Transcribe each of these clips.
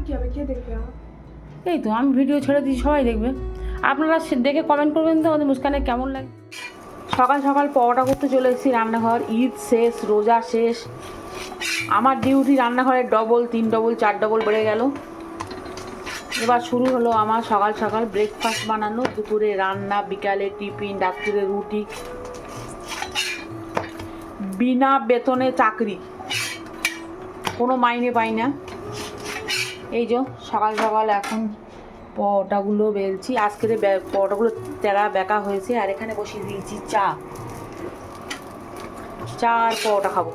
কি হবে, কে দেখবে আমার? এই তো আমি ভিডিও ছেড়ে দিই, সবাই দেখবে। আপনারা দেখে কমেন্ট করবেন তো আমাদের মুস্কানের কেমন লাগে। সকাল সকাল পরোটা করতে চলে এসেছি রান্নাঘর। ঈদ শেষ, রোজা শেষ, আমার ডিউটি রান্নাঘরে ডবল, 3 ডবল 4 ডবল বেড়ে গেল। এবার শুরু হলো আমার সকাল সকাল ব্রেকফাস্ট বানানো, দুপুরে রান্না, বিকালে টিফিন, রাত্রিরে রুটি। বিনা বেতনে চাকরি, কোনো মাইনে পাই না। এই যে সকাল সকাল এখন পরোটাগুলো বেলছি। আজকের পরোটাগুলো তেরা বেঁকা হয়েছে। আর এখানে বসিয়ে দিয়েছি চা আর পরোটা খাবো।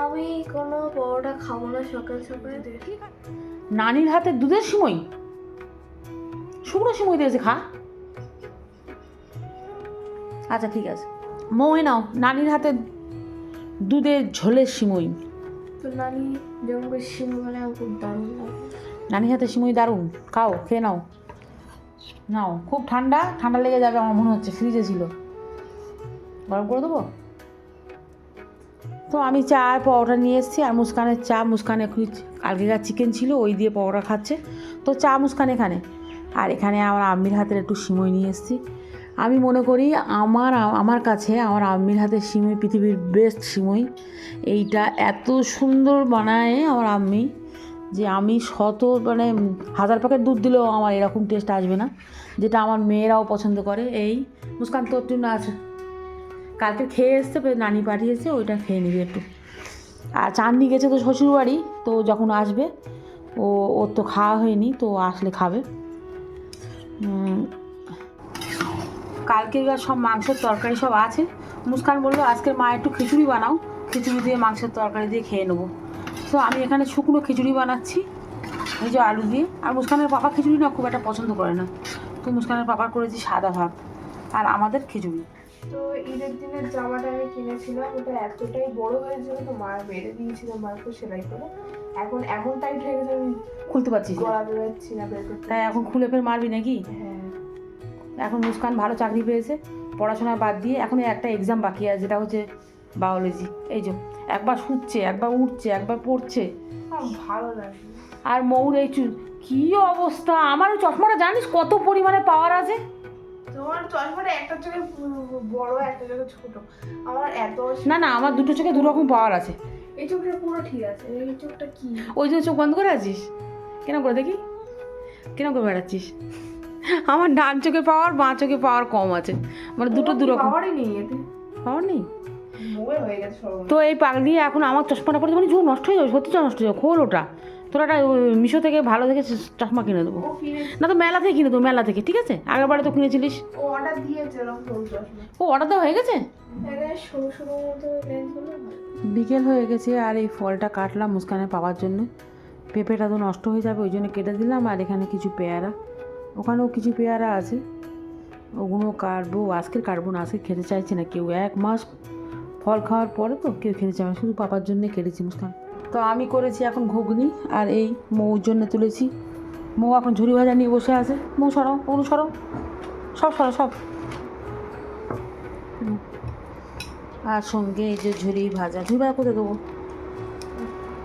আমি কোনো পরোটা খাবো না সকাল সকাল। নানির হাতে দুধের সিমই, শুকনো সিমই দিয়েছে, খা। আচ্ছা ঠিক আছে, মৌয়ে নাও নানির হাতে দুধের ঝোলের সিমই। তো নানি যেমন করে সিমই মানে আমার খুব দারুণ লাগে। নানির হাতে সিমই দারুণ, খাও, খেয়ে নাও। নাও, খুব ঠান্ডা, ঠান্ডা লেগে যাবে আমার মনে হচ্ছে, ফ্রিজে ছিল, গরম করে দেবো। তো আমি চা আর পরোটা নিয়ে এসেছি, আর মুস্কানের চা। মুস্কান এখন কালকেকার চিকেন ছিল, ওই দিয়ে পরোটা খাচ্ছে। তো চা মুস্কান এখানে, আর এখানে আমার আম্মির হাতের একটু সিমই নিয়ে এসেছি। আমি মনে করি আমার কাছে আমার আম্মির হাতের সিমই পৃথিবীর বেস্ট সিমই। এইটা এত সুন্দর বানায় আমার আম্মি যে আমি মানে 1000 প্যাকেট দুধ দিলেও আমার এরকম টেস্ট আসবে না, যেটা আমার মেয়েরাও পছন্দ করে। এই মুস্কান তোর জন্য আছে, কালকে খেয়ে এসছে, নানি পাঠিয়েছে, ওইটা খেয়ে নিবি একটু। আর চাঁদনি গেছে তো শ্বশুরবাড়ি, তো যখন আসবে ওর তো খাওয়া হয়নি, তো আসলে খাবে। কালকের সব মাংসের তরকারি সব আছে। মুস্কান বললো আজকের মা একটু খিচুড়ি বানাও, খিচুড়ি দিয়ে মাংসের তরকারি দিয়ে খেয়ে নেবো। তো আমি এখানে শুকনো খিচুড়ি বানাচ্ছি, এই যে আলু দিয়ে। আর মুস্কানের পাপা খিচুড়ি না খুব একটা পছন্দ করে না, তো মুস্কানের পাপার করেছি সাদা ভাত, আর আমাদের খিচুড়ি। তো ঈদের দিনের জামাটা আমি কিনেছিলাম, ওটা এতটাই বড় হয়েছিল, তো মা বেড়ে দিয়েছিল, মাকে সেলাই করে। এখন এমন টাইট হয়ে গেছে আমি খুলতে পারছি গলাতে পারছি না, বের করতে। তাই এখন খুলে ফের মারবি নাকি? হ্যাঁ। এখন মুস্কান ভালো চাকরি পেয়েছে, পড়াশোনা বাদ দিয়ে এখন একটা এক্সাম বাকি আছে, যেটা হচ্ছে বায়োলজি। এই যে একবার শুচ্ছে, একবার উঠছে, একবার পড়ছে। ভালো লাগে। আর মৌর এই কী অবস্থা! আমার ওই চশমাটা জানিস কত পরিমাণে পাওয়ার আছে? তোমার চশমাটা একটা চোখে বড়, একটা চোখে ছোট। আমার এত না, আমার দুটো চোখে দুরকম পাওয়ার আছে। এই চোখটা পুরো ঠিক আছে, এই চোখটা কি? ওই যে চোখ বন্ধ করে আছিস কেন করে দেখি, কেন করে বেড়াচ্ছিস? আমার ডান চোখে পাওয়ার, বাঁ চোখে পাওয়ার কম আছে, মানে দুটো দুরকম পাওয়ারই নেই এতে, পাওয়ার নেই। মোবাইল হয়ে গেছে সব। তো এই পাগলি এখন আমার চশমাটা পড়ে মানে চোখ নষ্ট হয়ে যাবে, সত্যি চোখ নষ্ট হয়ে যাবে। খোল ওটা, তোরা একটা মিশো থেকে ভালো থেকে চশমা কিনে দেবো। না তো মেলা থেকে কিনে দেবো, মেলা থেকে, ঠিক আছে? আগের বারে তো কিনেছিলিস। ও অর্ডার দিয়েছে এরকম চশমা। ও অর্ডার দেওয়া হয়ে গেছে। সরু সরু মতো লেন্সগুলো। বিকেল হয়ে গেছে, আর এই ফলটা কাটলাম মুস্কানের পাওয়ার জন্য। পেঁপেটা তো নষ্ট হয়ে যাবে, ওই জন্য কেটে দিলাম। আর এখানে কিছু পেয়ারা, ওখানেও কিছু পেয়ারা আছে, ওগুলো কাটবো। আজকে কাটবো না, আজকে খেতে চাইছে না কেউ। 1 মাস ফল খাওয়ার পরে তো কেউ খেতে চায় না, শুধু পাপার জন্যে কেটেছি মুস্কান। তো আমি করেছি এখন ঘুগনি, আর এই মৌর জন্য তুলেছি। মৌ এখন ঝুড়ি ভাজা নিয়ে বসে আছে। মৌ সরাও, অনু সরাও, সব সরাও, সব। আর সঙ্গে এই যে ঝুড়ি ভাজা কোথায় দেবো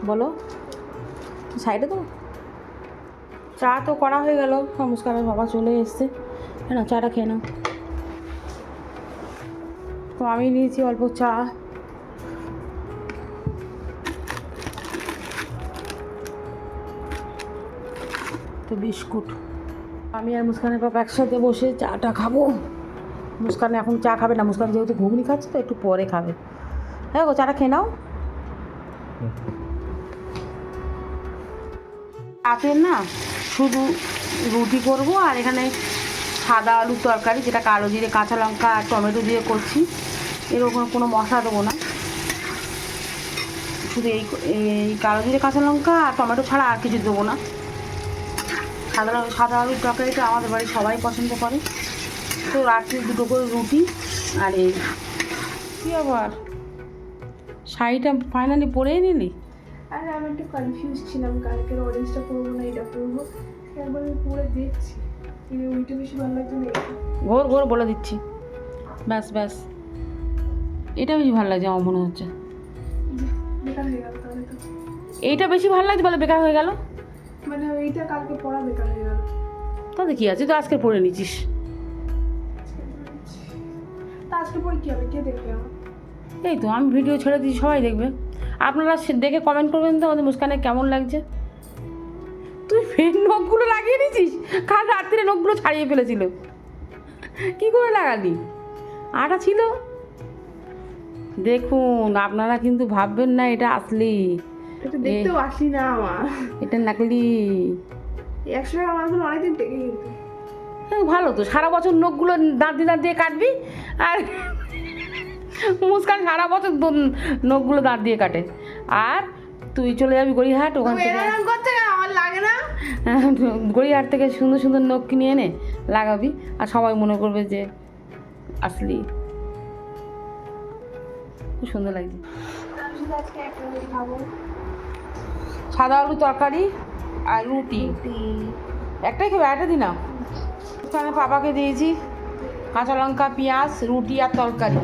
বলো? সাইডে দেবো। চা তো করা হয়ে গেল, মুস্কানের বাবা চলে এসছে। হ্যাঁ, চাটা খেয়ে নাও। তো আমি নিয়েছি অল্প চা, তো বিস্কুট। আমি আর মুস্কানের বাবা একসাথে বসে চাটা খাবো। মুস্কান এখন চা খাবে না, মুস্কান যেহেতু ঘুগনি খাচ্ছে তো একটু পরে খাবে। হ্যাঁ গো, চাটা খেয়ে নাও। রাতের না শুধু রুটি করবো, আর এখানে সাদা আলুর তরকারি, যেটা কালো জিরে, কাঁচা লঙ্কা আর টমেটো দিয়ে করছি। এরকম কোনো মশলা দেবো না, শুধু এই কালো জিরে, কাঁচা লঙ্কা আর টমেটো ছাড়া আর কিছু দেবো না। সাদা আলুর তরকারিটা আমাদের বাড়ির সবাই পছন্দ করে। তো রাত্রে 2টো করে রুটি। আর এই কী আবার শাড়িটা ফাইনালি পরেই নিলি? আর আমি একটু কনফিউজ ছিলাম, কালকের অরেঞ্জটা পরবো না এটা পরবো, একবার আমি পরে দেখছি ওইটা বেশি ভালো লাগছে না। ঘোর ঘোর বলে দিচ্ছি, ব্যাস ব্যাস, এটা বেশি ভালো লাগছে আমার মনে হচ্ছে। বেকার হয়ে গেল তাহলে তো। এইটা বেশি ভালো লাগছে বলে বেকার হয়ে গেল? মানে ওইটা কালকে পড়া বেকার হয়ে গেল। তাতে কি আছে, তো আজকে পড়ে নিচ্ছিস। তা আজকে পরে কি হবে, কে দেখবে আমার? এই তো আমি ভিডিও ছেড়ে দিচ্ছি, সবাই দেখবে। আপনারা দেখে কমেন্ট করবেন তো আমাদের মুস্কানের কেমন লাগছে। তুই ফের নখগুলো লাগিয়ে নিয়েছিস, কাল রাত্রে নখগুলো ছাড়িয়ে ফেলেছিল, কি করে লাগালি? আটা ছিল। দেখুন আপনারা কিন্তু ভাববেন না এটা আসলি, এটা দেখতেও আসি না আমার, এটা নাকলি। 100 টাকা আমার এখন অনেকদিন থেকে কিন্তু। হ্যাঁ, ভালো তো, সারা বছর নখগুলো দাঁত দিয়ে কাটবি, আর মুস্কান সারা বছর নখগুলো দাঁত দিয়ে কাটে। আর তুই চলে যাবি গড়িয়াহাট, ওখান থেকে এরকম করতে গেলে আমার লাগে না। গড়িয়াহাট থেকে সুন্দর সুন্দর নখ কিনে এনে লাগাবি, আর সবাই মনে করবে যে আসলি। খুব সুন্দর লাগছে। আমি শুধু আজকে একটা রুটি খাবো, সাদা আলু তরকারি আর রুটি। একটাই খাবে, একটা দিন না। পাপাকে দিয়েছি কাঁচা লঙ্কা পেঁয়াজ রুটি আর তরকারি।